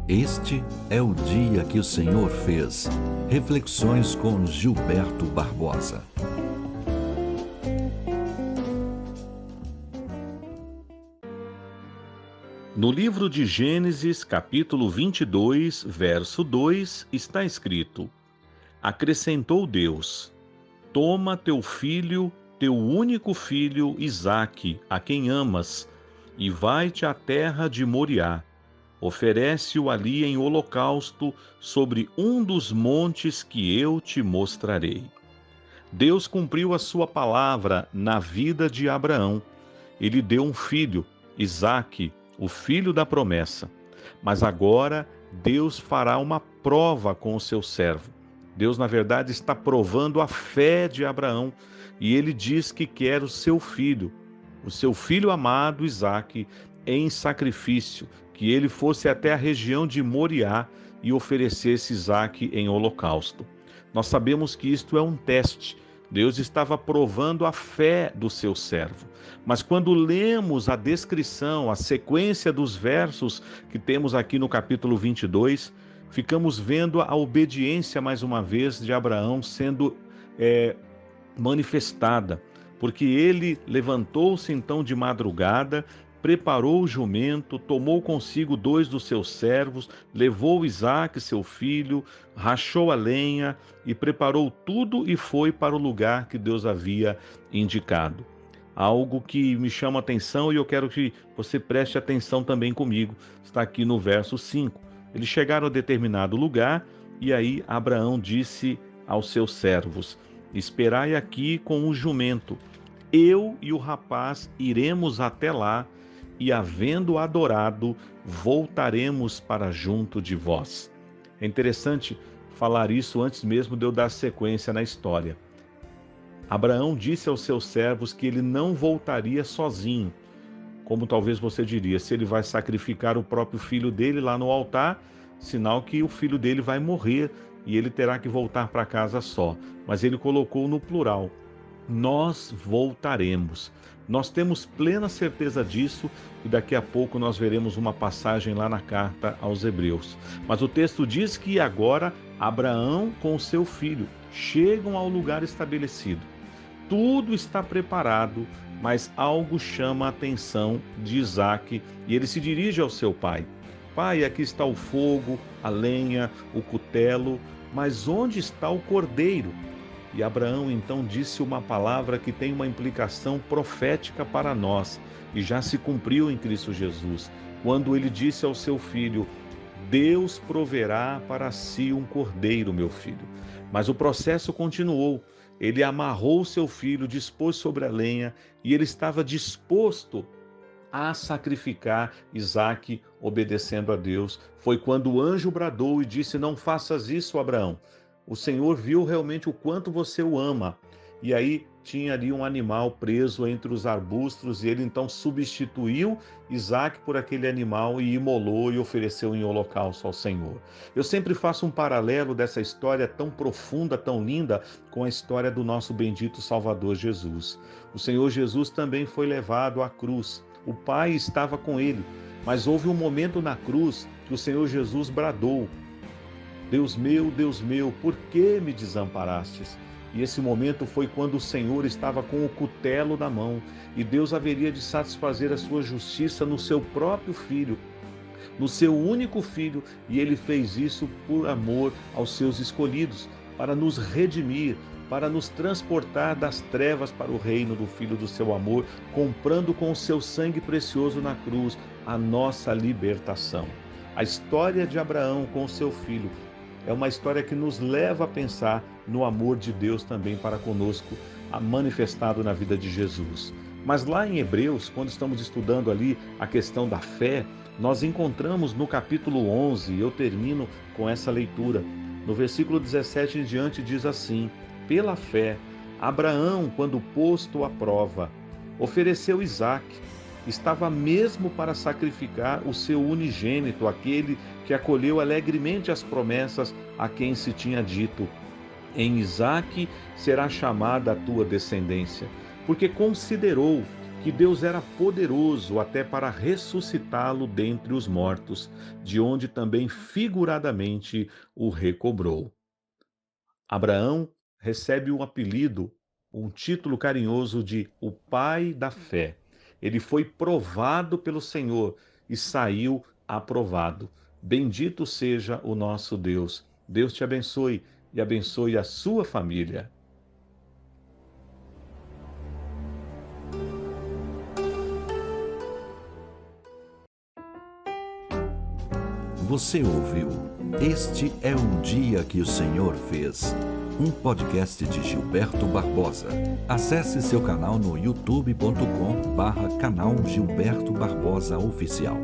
Este é o dia que o Senhor fez. Reflexões com Gilberto Barbosa. No livro de Gênesis, capítulo 22, verso 2, está escrito: Acrescentou Deus: Toma teu filho, teu único filho, Isaque, a quem amas, e vai-te à terra de Moriá. Oferece-o ali em holocausto sobre um dos montes que eu te mostrarei. Deus cumpriu a sua palavra na vida de Abraão. Ele deu um filho, Isaque, o filho da promessa. Mas agora Deus fará uma prova com o seu servo. Deus, na verdade, está provando a fé de Abraão, e ele diz que quer o seu filho amado Isaque, em sacrifício, que ele fosse até a região de Moriá e oferecesse Isaque em holocausto. Nós sabemos que isto é um teste. Deus estava provando a fé do seu servo. Mas quando lemos a descrição, a sequência dos versos que temos aqui no capítulo 22, ficamos vendo a obediência, mais uma vez, de Abraão sendo manifestada. Porque ele levantou-se então de madrugada, preparou o jumento, tomou consigo 2 dos seus servos, levou Isaque, seu filho, rachou a lenha e preparou tudo e foi para o lugar que Deus havia indicado. Algo que me chama a atenção e eu quero que você preste atenção também comigo, está aqui no verso 5. Eles chegaram a determinado lugar e aí Abraão disse aos seus servos: Esperai aqui com o jumento, eu e o rapaz iremos até lá, e havendo adorado, voltaremos para junto de vós. É interessante falar isso antes mesmo de eu dar sequência na história. Abraão disse aos seus servos que ele não voltaria sozinho. Como talvez você diria, se ele vai sacrificar o próprio filho dele lá no altar, sinal que o filho dele vai morrer e ele terá que voltar para casa só. Mas ele colocou no plural: nós voltaremos. Nós temos plena certeza disso e daqui a pouco nós veremos uma passagem lá na carta aos Hebreus. Mas o texto diz que agora Abraão com seu filho chegam ao lugar estabelecido. Tudo está preparado, mas algo chama a atenção de Isaque e ele se dirige ao seu pai. Pai, aqui está o fogo, a lenha, o cutelo, mas onde está o cordeiro? E Abraão então disse uma palavra que tem uma implicação profética para nós e já se cumpriu em Cristo Jesus, quando ele disse ao seu filho: Deus proverá para si um cordeiro, meu filho. Mas o processo continuou. Ele amarrou seu filho, dispôs sobre a lenha e ele estava disposto a sacrificar Isaque, obedecendo a Deus. Foi quando o anjo bradou e disse: Não faças isso, Abraão. O Senhor viu realmente o quanto você o ama. E aí tinha ali um animal preso entre os arbustos e ele então substituiu Isaque por aquele animal e imolou e ofereceu em holocausto ao Senhor. Eu sempre faço um paralelo dessa história tão profunda, tão linda, com a história do nosso bendito Salvador Jesus. O Senhor Jesus também foi levado à cruz. O Pai estava com ele, mas houve um momento na cruz que o Senhor Jesus bradou: Deus meu, por que me desamparastes? E esse momento foi quando o Senhor estava com o cutelo na mão e Deus haveria de satisfazer a sua justiça no seu próprio filho, no seu único filho, e ele fez isso por amor aos seus escolhidos, para nos redimir, para nos transportar das trevas para o reino do Filho do seu amor, comprando com o seu sangue precioso na cruz a nossa libertação. A história de Abraão com o seu filho é uma história que nos leva a pensar no amor de Deus também para conosco, manifestado na vida de Jesus. Mas lá em Hebreus, quando estamos estudando ali a questão da fé, nós encontramos no capítulo 11, eu termino com essa leitura, no versículo 17 em diante diz assim: Pela fé, Abraão, quando posto à prova, ofereceu Isaque. Estava mesmo para sacrificar o seu unigênito, aquele que acolheu alegremente as promessas a quem se tinha dito: Em Isaque será chamada a tua descendência, porque considerou que Deus era poderoso até para ressuscitá-lo dentre os mortos, de onde também figuradamente o recobrou. Abraão recebe o apelido, um título carinhoso de o pai da fé. Ele foi provado pelo Senhor e saiu aprovado. Bendito seja o nosso Deus. Deus te abençoe e abençoe a sua família. Você ouviu Este é um Dia que o Senhor Fez, um podcast de Gilberto Barbosa. Acesse seu canal no youtube.com/canal Gilberto Barbosa Oficial.